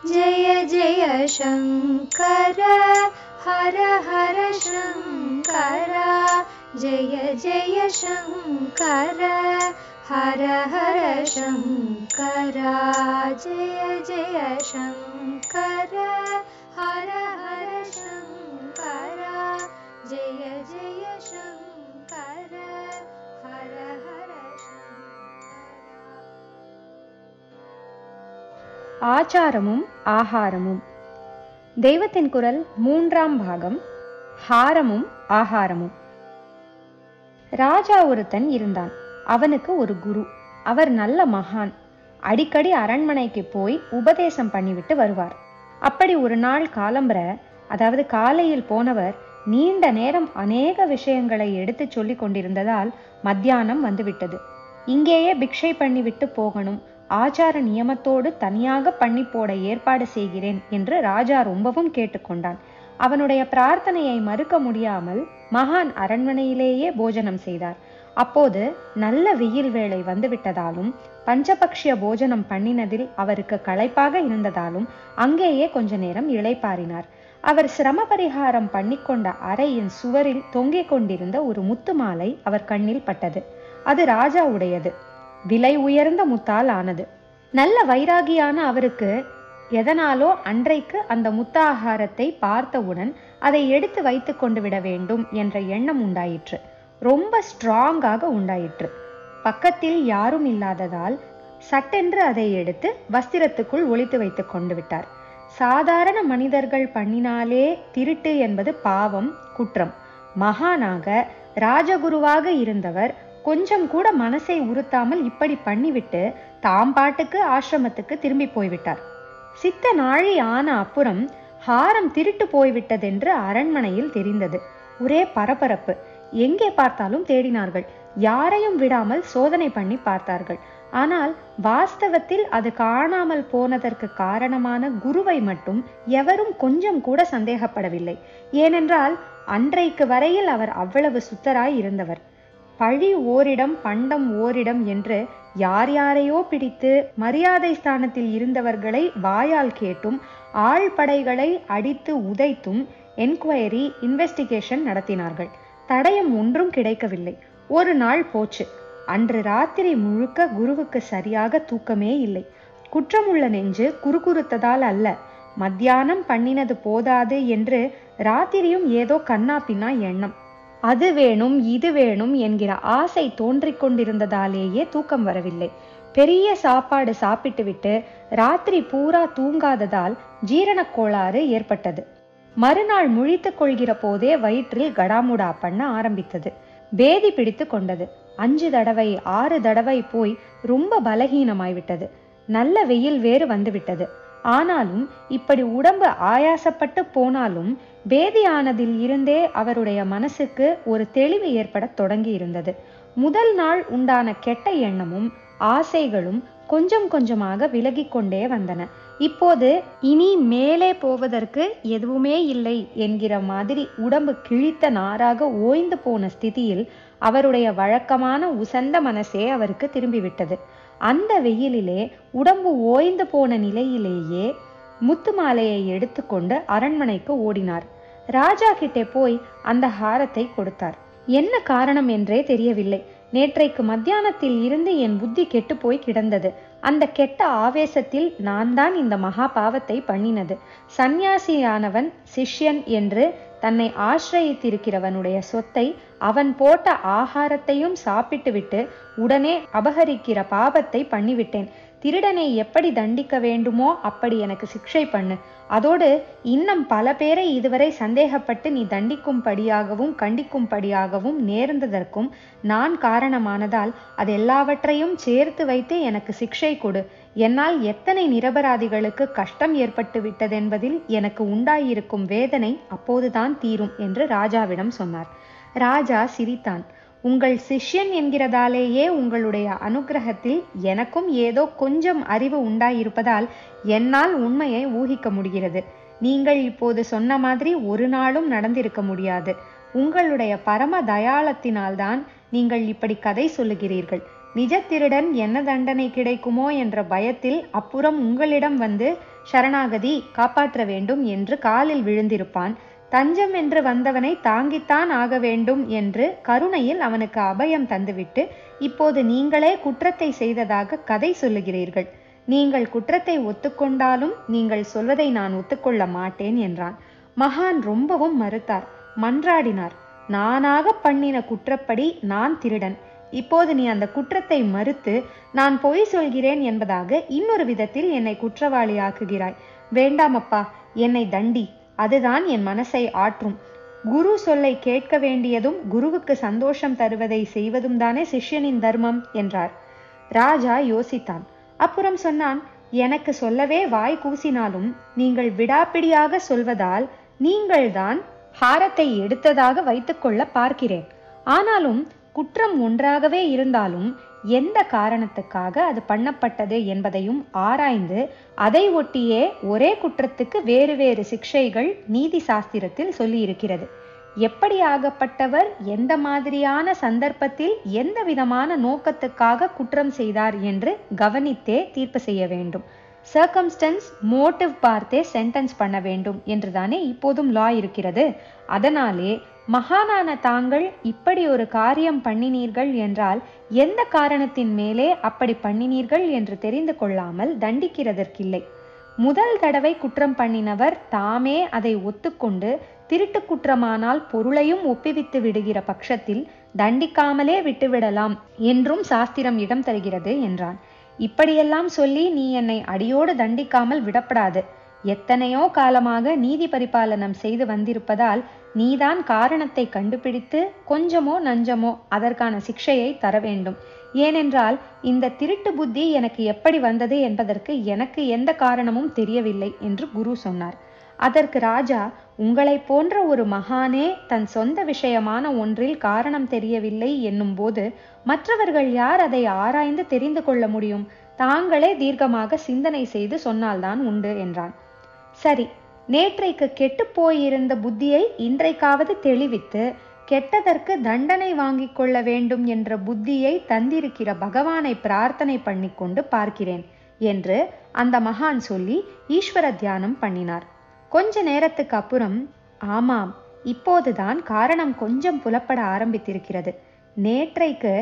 जय जय शङ्कर हर हर शङ्कर जय जय शङ्कर हर हर शङ्कर जय जय शङ्कर हर हर शङ्कर जय जय शङ्कर हर हर ஆச்சாரமும் ஆகாரமும். தெய்வத்தின் குரல் 3ஆம் பாகம். ஹாரமும் ஆகாரமும். ராஜா ஒருத்தன் இருந்தான். அவனுக்கு ஒரு குரு. அவர் நல்ல மகான். அடிக்கடி அரண்மனைக்கு போய் உபதேசம் பண்ணிவிட்டு வருவார். அப்படி ஒரு நாள் காலம்பர, அதாவது காலையில் போனவர் நீண்ட நேரம் அநேக விஷயங்களை எடுத்து சொல்லி கொண்டிருந்ததால் மத்தியானம் வந்துவிட்டது. இங்கேயே பிக்ஷை பண்ணிவிட்டு போகணும், ஆச்சார நியமத்தோடு தனியாக பண்ணி போட ஏற்பாடு செய்கிறேன் என்று ராஜா ரொம்பவும் கேட்டுக்கொண்டான். அவனுடைய பிரார்த்தனையை மறுக்க முடியாமல் மகான் அரண்மனையிலேயே போஜனம் செய்தார். அப்போது நல்ல வெயில் வேளை வந்துவிட்டதாலும் பஞ்சபக்ஷிய போஜனம் பண்ணினதில் அவருக்கு களைப்பாக இருந்ததாலும் அங்கேயே கொஞ்ச நேரம் இளைப்பாறினார். அவர் சிரம பரிகாரம் பண்ணிக்கொண்ட அறையின் சுவரில் தொங்கிக் கொண்டிருந்த ஒரு முத்து மாலை அவர் கண்ணில் பட்டது. அது ராஜாவுடையது. விலை உயர்ந்த முத்தால் ஆனது. நல்ல வைராகியான அவருக்கு எதனாலோ அன்றைக்கு அந்த முத்தாகாரத்தை பார்த்தவுடன் அதை எடுத்து வைத்து கொண்டு விட வேண்டும் என்ற எண்ணம் உண்டாயிற்று. ரொம்ப ஸ்ட்ராங்காக உண்டாயிற்று. பக்கத்தில் யாரும் இல்லாததால் சட்டென்று அதை எடுத்து வஸ்திரத்துக்குள் ஒளித்து வைத்து கொண்டு விட்டார். சாதாரண மனிதர்கள் பண்ணினாலே திருட்டு என்பது பாவம், குற்றம். மகானாக ராஜகுருவாக இருந்தவர் கொஞ்சம் கூட மனசை உறுத்தாமல் இப்படி பண்ணிவிட்டு தாம் பாட்டுக்கு ஆசிரமத்துக்கு திரும்பி போய்விட்டார். சித்த நாழி ஆன அப்புறம் ஹாரம் திருட்டு போய்விட்டதென்று அரண்மனையில் தெரிந்தது. ஒரே பரபரப்பு. எங்கே பார்த்தாலும் தேடினார்கள். யாரையும் விடாமல் சோதனை பண்ணி பார்த்தார்கள். ஆனால் வாஸ்தவத்தில் அது காணாமல் போனதற்கு காரணமான குருவை மட்டும் எவரும் கொஞ்சம் கூட சந்தேகப்படவில்லை. ஏனென்றால் அன்றைக்கு வரையில் அவர் அவ்வளவு சுத்தராய் இருந்தவர். பழி ஓரிடம் பண்டம் ஓரிடம் என்று யார் யாரையோ பிடித்து மரியாதை ஸ்தானத்தில் இருந்தவர்களை வாயால் கேட்டும் ஆழ்படைகளை அடித்து உதைத்தும் என்கொயரி இன்வெஸ்டிகேஷன் நடத்தினார்கள். தடயம் ஒன்றும் கிடைக்கவில்லை. ஒரு நாள் போச்சு. அன்று ராத்திரி முழுக்க குருவுக்கு சரியாக தூக்கமே இல்லை. குற்றமுள்ள நெஞ்சு குறுகுறுத்ததால் அல்ல, மத்தியானம் பண்ணினது போதாது என்று ராத்திரியும் ஏதோ கண்ணா பின்னா எண்ணம். அது வேணும் இது வேணும் என்கிற ஆசை தோன்றிக் கொண்டிருந்ததாலேயே தூக்கம் வரவில்லை. பெரிய சாப்பாடு சாப்பிட்டு விட்டு ராத்திரி பூரா தூங்காததால் ஜீரணக் கோளாறு ஏற்பட்டது. மறுநாள் முழித்துக் கொள்கிற போதே வயிற்றில் கடாமுடா பண்ண ஆரம்பித்தது. பேதி பிடித்து கொண்டது. 5 தடவை 6 தடவை போய் ரொம்ப பலகீனமாய்விட்டது. நல்ல வெயில் வேறு வந்துவிட்டது. ஆனாலும் இப்படி உடம்பு ஆயாசப்பட்டு போனாலும் பேதியானதில் இருந்தே அவருடைய மனசுக்கு ஒரு தெளிவு ஏற்பட தொடங்கி இருந்தது. முதல் நாள் உண்டான கெட்ட எண்ணமும் ஆசைகளும் கொஞ்சம் கொஞ்சமாக விலகி கொண்டே வந்தன. இப்போது இனி மேலே போவதற்கு எதுவுமே இல்லை என்கிற மாதிரி உடம்பு கிழித்த நாராக ஓய்ந்து போன ஸ்திதியில் அவருடைய வழக்கமான உசந்த மனசே அவருக்கு திரும்பிவிட்டது. அந்த வெயிலிலே உடம்பு ஓய்ந்து போன நிலையிலேயே முத்து மாலையை எடுத்துக்கொண்டு அரண்மனைக்கு ஓடினார். ராஜா கிட்டே போய் அந்த ஹாரத்தை கொடுத்தார். என்ன காரணம் என்றே தெரியவில்லை. நேற்றைக்கு மத்தியானத்தில் இருந்து என் புத்தி கெட்டு போய் கிடந்தது. அந்த கெட்ட ஆவேசத்தில் நான் தான் இந்த மகா பாவத்தை பண்ணினது. சந்நியாசியானவன் சிஷ்யன் என்று தன்னை ஆசிரயித்திருக்கிறவனுடைய சொத்தை அவன் போட்ட ஆகாரத்தையும் சாப்பிட்டு விட்டு உடனே அபகரிக்கிற பாவத்தை பண்ணிவிட்டேன். திருடனை எப்படி தண்டிக்க வேண்டுமோ அப்படி எனக்கு சிக்ஷை பண்ணு. அதோடு இன்னும் பல பேரை இதுவரை சந்தேகப்பட்டு நீ தண்டிக்கும்படியாகவும் கண்டிக்கும்படியாகவும் நேர்ந்ததற்கும் நான் காரணமானதால் அது எல்லாவற்றையும் சேர்த்து வைத்து எனக்கு சிக்ஷை கொடு. என்னால் எத்தனை நிரபராதிகளுக்கு கஷ்டம் ஏற்பட்டு விட்டதென்பதில் எனக்கு உண்டாயிருக்கும் வேதனை அப்போதுதான் தீரும் என்று ராஜாவிடம் சொன்னார். ராஜா சிரித்தான். உங்கள் சிஷ்யன் என்கிறதாலேயே உங்களுடைய அனுகிரகத்தில் எனக்கும் ஏதோ கொஞ்சம் அறிவு உண்டாயிருப்பதால் என்னால் உண்மையை ஊகிக்க முடிகிறது. நீங்கள் இப்போது சொன்ன மாதிரி ஒரு நாளும் நடந்திருக்க முடியாது. உங்களுடைய பரம தயாளத்தினால்தான் நீங்கள் இப்படி கதை சொல்லுகிறீர்கள். நிஜ திருடன் என்ன தண்டனை கிடைக்குமோ என்ற பயத்தில் அப்புறம் உங்களிடம் வந்து சரணாகதி, காப்பாற்ற வேண்டும் என்று காலில் விழுந்திருப்பான். தஞ்சம் என்று வந்தவனை தாங்கித்தான் ஆக வேண்டும் என்று கருணையில் அவனுக்கு அபயம் தந்துவிட்டு இப்போது நீங்களே குற்றத்தை செய்ததாக கதை சொல்லுகிறீர்கள். நீங்கள் குற்றத்தை ஒத்துக்கொண்டாலும் நீங்கள் சொல்வதை நான் ஒத்துக்கொள்ள மாட்டேன் என்றான். மகான் ரொம்பவும் மறுத்தார், மன்றாடினார். நானாக பண்ணின குற்றப்படி நான் திருடன். இப்போது நீ அந்த குற்றத்தை மறுத்து நான் பொய் சொல்கிறேன் என்பதாக இன்னொரு விதத்தில் என்னை குற்றவாளியாக்குகிறாய். வேண்டாம் அப்பா, என்னை தண்டி, அதுதான் என் மனசை ஆற்றும். குரு சொல்லை கேட்க வேண்டியதும் குருவுக்கு சந்தோஷம் தருவதை செய்வதும் தானே சிஷ்யனின் தர்மம் என்றார். ராஜா யோசித்தான். அப்புறம் சொன்னான், எனக்கு சொல்லவே வாய் கூசினாலும் நீங்கள் விடாப்பிடியாக சொல்வதால் நீங்கள்தான் ஹாரத்தை எடுத்ததாக வைத்துக்கொள்ள பார்க்கிறேன். ஆனாலும் குற்றம் ஒன்றாகவே இருந்தாலும் எந்த காரணத்துக்காக அது பண்ணப்பட்டது என்பதையும் ஆராய்ந்து அதை ஒட்டியே ஒரே குற்றத்துக்கு வேறு வேறு சிக்ஷைகள் நீதி சாஸ்திரத்தில் சொல்லி இருக்கிறது. எப்படி ஆகப்பட்டவர் எந்த மாதிரியான சந்தர்ப்பத்தில் எந்த விதமான நோக்கத்துக்காக குற்றம் செய்தார் என்று கவனித்தே தீர்ப்பு செய்ய வேண்டும். சர்க்கம்ஸ்டன்ஸ், மோட்டிவ் பார்த்தே சென்டென்ஸ் பண்ண வேண்டும் என்றுதானே இப்போதும் லா இருக்கிறது. அதனாலே மகானான தாங்கள் இப்படி ஒரு காரியம் பண்ணினீர்கள் என்றால் எந்த காரணத்தின் மேலே அப்படி பண்ணினீர்கள் என்று தெரிந்து கொள்ளாமல் தண்டிக்கிறதற்கில்லை. முதல் தடவை குற்றம் பண்ணினவர் தாமே அதை ஒத்துக்கொண்டு திருட்டு குற்றமானால் பொருளையும் ஒப்புவித்து விடுகிற பட்சத்தில் தண்டிக்காமலே விட்டுவிடலாம் என்றும் சாஸ்திரம் இடம் தருகிறது என்றான். இப்படியெல்லாம் சொல்லி நீ என்னை அடியோடு தண்டிக்காமல் விடப்படாது. எத்தனையோ காலமாக நீதி பரிபாலனம் செய்து வந்திருப்பதால் நீதான் காரணத்தை கண்டுபிடித்து கொஞ்சமோ நஞ்சமோ அதற்கான சிக்ஷையை தர வேண்டும். ஏனென்றால் இந்த திருட்டு புத்தி எனக்கு எப்படி வந்தது என்பதற்கு எனக்கு எந்த காரணமும் தெரியவில்லை என்று குரு சொன்னார். அதற்கு ராஜா, உங்களை போன்ற ஒரு மகானே தன் சொந்த விஷயமான ஒன்றில் காரணம் தெரியவில்லை என்னும் போது மற்றவர்கள் யார் அதை ஆராய்ந்து தெரிந்து கொள்ள முடியும்? தாங்களே தீர்க்கமாக சிந்தனை செய்து சொன்னால்தான் உண்டு என்றான். சரி, நேற்றைக்கு கெட்டு போயிருந்த புத்தியை இன்றைக்காவது தெளிவித்து கெட்டதற்கு தண்டனை வாங்கிக் கொள்ள வேண்டும் என்ற புத்தியை தந்திருக்கிற பகவானை பிரார்த்தனை பண்ணி கொண்டு பார்க்கிறேன் என்று அந்த மகான் சொல்லி ஈஸ்வர தியானம் பண்ணினார். கொஞ்ச நேரத்துக்கு அப்புறம், ஆமாம், இப்போதுதான் காரணம் கொஞ்சம் புலப்பட ஆரம்பித்திருக்கிறது. நேற்றைக்கு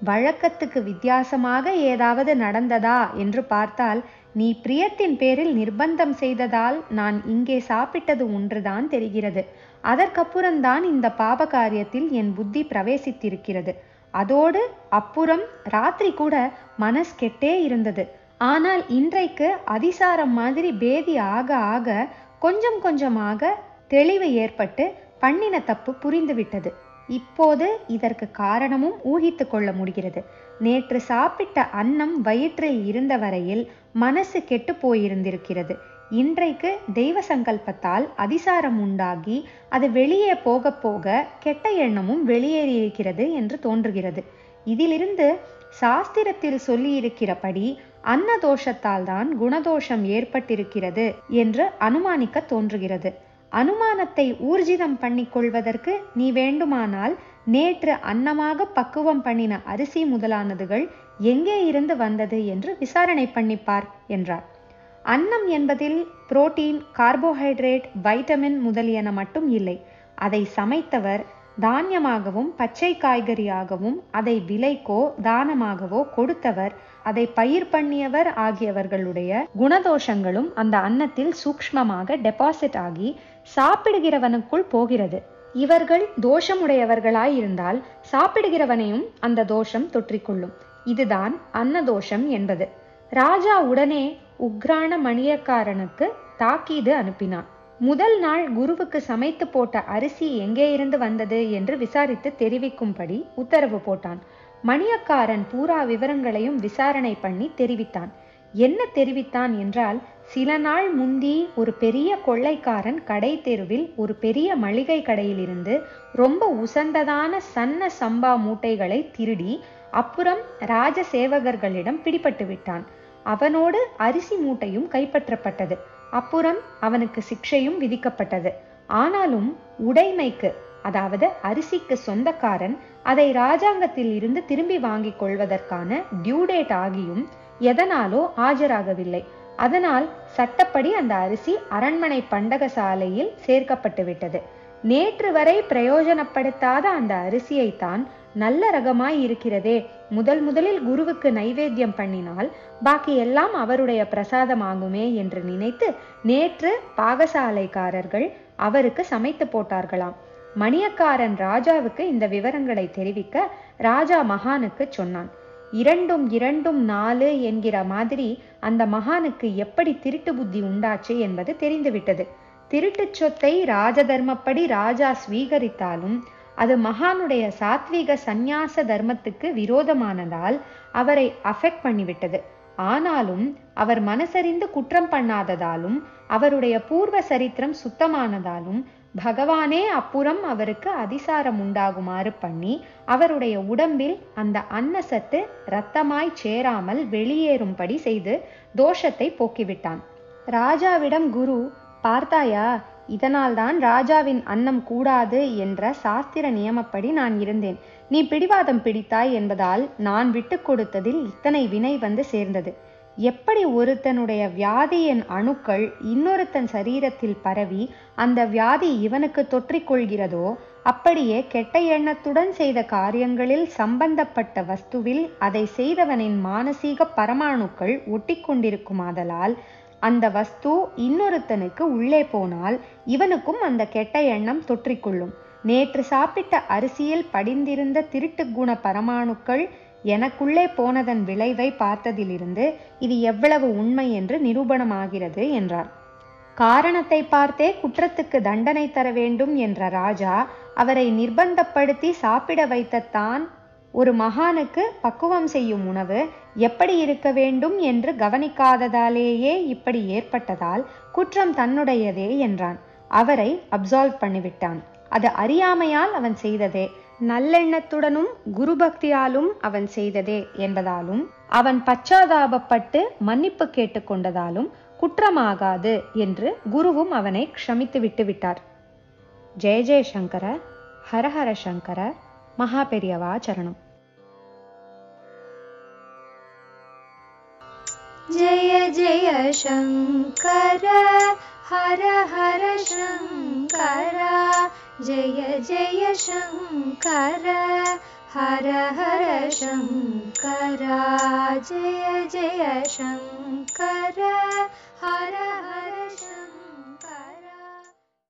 வழக்கத்துக்கு வித்தியாசமாக ஏதாவது நடந்ததா என்று பார்த்தால் நீ பிரியத்தின் பேரில் நிர்பந்தம் செய்ததால் நான் இங்கே சாப்பிட்டது ஒன்றுதான் தெரிகிறது. அதற்கப்புறம்தான் இந்த பாப காரியத்தில் என் புத்தி பிரவேசித்திருக்கிறது. அதோடு அப்புறம் ராத்திரி கூட மனஸ் கெட்டே இருந்தது. ஆனால் இன்றைக்கு அதிசாரம் மாதிரி பேதி ஆக ஆக கொஞ்சம் கொஞ்சமாக தெளிவு ஏற்பட்டு பண்ணின தப்பு புரிந்துவிட்டது. இப்போது இதற்கு காரணமும் ஊகித்து கொள்ள முடிகிறது. நேற்று சாப்பிட்ட அன்னம் வயிற்றில் இருந்த வரையில் மனசு கெட்டு போயிருந்திருக்கிறது. இன்றைக்கு தெய்வ சங்கல்பத்தால் அதிசாரம் உண்டாகி அது வெளியே போக போக கெட்ட எண்ணமும் வெளியேறியிருக்கிறது என்று தோன்றுகிறது. இதிலிருந்து சாஸ்திரத்தில் சொல்லியிருக்கிறபடி அன்ன தோஷத்தால் தான் குணதோஷம் ஏற்பட்டிருக்கிறது என்று அனுமானிக்க தோன்றுகிறது. அனுமானத்தை ஊர்ஜிதம் பண்ணிக்கொள்வதற்கு நீ வேண்டுமானால் நேற்று அன்னமாக பக்குவம் பண்ணின அரிசி முதலானதுகள் எங்கே இருந்து வந்தது என்று விசாரணை பண்ணிப்பார் என்றார். அன்னம் என்பதில் புரோட்டீன், கார்போஹைட்ரேட், வைட்டமின் முதலியன மட்டும் இல்லை. அதை சமைத்தவர் தானியமாகவும் பச்சை காய்கறியாகவும் அதை விலைக்கோ தானமாகவோ கொடுத்தவர், அதை பயிர் பண்ணியவர் ஆகியவர்களுடைய குணதோஷங்களும் அந்த அன்னத்தில் சூக்ஷ்மமாக டெபாசிட் ஆகி சாப்பிடுகிறவனுக்குள் போகிறது. இவர்கள் தோஷமுடையவர்களாயிருந்தால் சாப்பிடுகிறவனையும் அந்த தோஷம் தொற்றிக்கொள்ளும். இதுதான் அன்னதோஷம் என்பது. ராஜா உடனே உக்ரான மணியக்காரனுக்கு தாக்கீது அனுப்பினான். முதல் நாள் குருவுக்கு சமைத்து போட்ட அரிசி எங்கே இருந்து வந்தது என்று விசாரித்து தெரிவிக்கும்படி உத்தரவு போட்டான். மணியக்காரன் பூரா விவரங்களையும் விசாரணை பண்ணி தெரிவித்தான். என்ன தெரிவித்தான் என்றால், சில நாள் முந்தி ஒரு பெரிய கொள்ளைக்காரன் கடை தெருவில் ஒரு பெரிய மளிகை கடையிலிருந்து ரொம்ப உசந்ததான சன்ன சம்பா மூட்டைகளை திருடி அப்புறம் ராஜ சேவகர்களிடம் பிடிபட்டு விட்டான். அவனோடு அரிசி மூட்டையும் கைப்பற்றப்பட்டது. அப்புறம் அவனுக்கு சிக்ஷையும் விதிக்கப்பட்டது. ஆனாலும் உடைமைக்கு, அதாவது அரிசிக்கு சொந்தக்காரன் அதை ராஜாங்கத்தில் இருந்து திரும்பி வாங்கிக் கொள்வதற்கான டியூடேட் ஆகியும் எதனாலோ ஆஜராகவில்லை. அதனால் சட்டப்படி அந்த அரிசி அரண்மனை பண்டகசாலையில் சேர்க்கப்பட்டு விட்டது. நேற்று வரை பிரயோஜனப்படுத்தாத அந்த அரிசியைத்தான் நல்ல ரகமாய் இருக்கிறதே, முதலில் குருவுக்கு நைவேத்தியம் பண்ணினால் பாக்கி எல்லாம் அவருடைய பிரசாதமாகுமே என்று நினைத்து நேற்று பாகசாலைக்காரர்கள் அவருக்கு சமைத்து போட்டார்களாம். மணியக்காரன் ராஜாவுக்கு இந்த விவரங்களை தெரிவிக்க ராஜா மகானுக்கு சொன்னான். 2 4 என்கிற மாதிரி அந்த மகானுக்கு எப்படி திருட்டு புத்தி உண்டாச்சு என்பது தெரிந்துவிட்டது. திருட்டு சொத்தை ராஜதர்மப்படி ராஜா ஸ்வீகரித்தாலும் அது மகானுடைய சாத்வீக சந்நியாச தர்மத்துக்கு விரோதமானதால் அவரை அஃபெக்ட் பண்ணிவிட்டது. ஆனாலும் அவர் மனசறிந்து குற்றம் பண்ணாததாலும் அவருடைய பூர்வ சரித்திரம் சுத்தமானதாலும் பகவானே அப்புறம் அவருக்கு அதிசாரம் உண்டாகுமாறு பண்ணி அவருடைய உடம்பில் அந்த அன்னசத்து இரத்தமாய் சேராமல் வெளியேறும்படி செய்து தோஷத்தை போக்கிவிட்டான். ராஜாவிடம் குரு, பார்த்தாயா, இதனால்தான் ராஜாவின் அன்னம் கூடாது என்ற சாஸ்திர நியமப்படி நான் இருந்தேன். நீ பிடிவாதம் பிடித்தாய் என்பதால் நான் விட்டு கொடுத்ததில் இத்தனை வினை வந்து சேர்ந்தது. எப்படி ஒருத்தனுடைய வியாதியின் அணுக்கள் இன்னொருத்தன் சரீரத்தில் பரவி அந்த வியாதி இவனுக்கு தொற்றிக்கொள்கிறதோ, அப்படியே கெட்ட எண்ணத்துடன் செய்த காரியங்களில் சம்பந்தப்பட்ட வஸ்துவில் அதை செய்தவனின் மானசீக பரமாணுக்கள் ஒட்டி கொண்டிருக்குமாதலால் அந்த வஸ்து இன்னொருத்தனுக்கு உள்ளே போனால் இவனுக்கும் அந்த கெட்ட எண்ணம் தொற்றிக்கொள்ளும். நேற்று சாப்பிட்ட அரிசியில் படிந்திருந்த திருட்டு குண பரமாணுக்கள் எனக்குள்ளே போனதன் விளைவை பார்த்ததிலிருந்து இது எவ்வளவு உண்மை என்று நிரூபணமாகிறது என்றார். காரணத்தை பார்த்தே குற்றத்துக்கு தண்டனை தர வேண்டும் என்ற ராஜா அவரை நிர்பந்தப்படுத்தி சாப்பிட வைத்தத்தான் ஒரு மகானுக்கு பக்குவம் செய்யும் உணவு எப்படி இருக்க வேண்டும் என்று கவனிக்காததாலேயே இப்படி ஏற்பட்டதால் குற்றம் தன்னுடையதே என்றான். அவரை அப்சால்வ் பண்ணிவிட்டான். அது அறியாமையால் அவன் செய்ததே, நல்லெண்ணத்துடனும் குரு பக்தியாலும் அவன் செய்ததே என்பதாலும் அவன் பச்சாதாபப்பட்டு மன்னிப்பு கேட்டுக்கொண்டதாலும் குற்றமாகாது என்று குருவும் அவனை க்ஷமித்து விட்டு விட்டார். ஜெய ஜெய சங்கர, ஹரஹர சங்கர, மகாபெரியவா சரணம். जय जय शंकर हर हर शंकर, जय जय शंकर हर हर शंकर, जय जय शंकर हर हर शंकर.